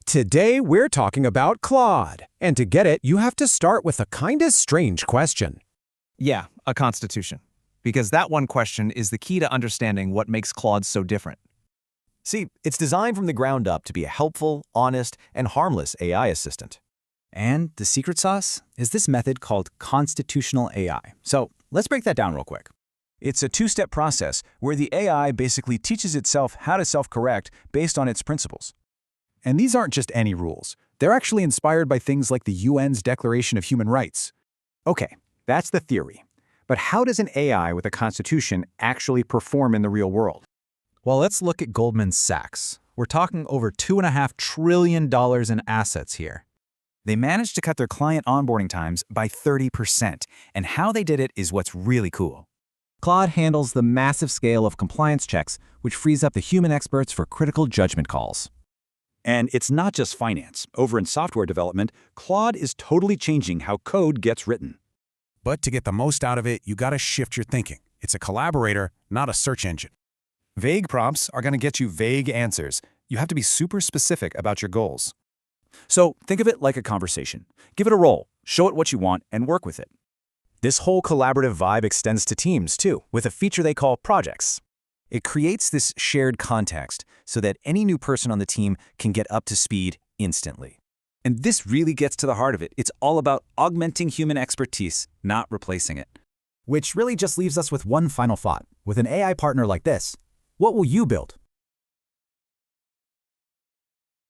Today, we're talking about Claude. And to get it, you have to start with a kinda strange question. Yeah, a constitution. Because that one question is the key to understanding what makes Claude so different. See, it's designed from the ground up to be a helpful, honest, and harmless AI assistant. And the secret sauce is this method called constitutional AI. So let's break that down real quick. It's a two-step process where the AI basically teaches itself how to self-correct based on its principles. And these aren't just any rules. They're actually inspired by things like the UN's Declaration of Human Rights. Okay, that's the theory. But how does an AI with a constitution actually perform in the real world? Well, let's look at Goldman Sachs. We're talking over $2.5 trillion in assets here. They managed to cut their client onboarding times by 30%, and how they did it is what's really cool. Claude handles the massive scale of compliance checks, which frees up the human experts for critical judgment calls. And it's not just finance. Over in software development, Claude is totally changing how code gets written. But to get the most out of it, you gotta shift your thinking. It's a collaborator, not a search engine. Vague prompts are gonna get you vague answers. You have to be super specific about your goals. So think of it like a conversation. Give it a role, show it what you want, and work with it. This whole collaborative vibe extends to teams, too, with a feature they call projects. It creates this shared context so that any new person on the team can get up to speed instantly. And this really gets to the heart of it. It's all about augmenting human expertise, not replacing it. Which really just leaves us with one final thought. With an AI partner like this, what will you build?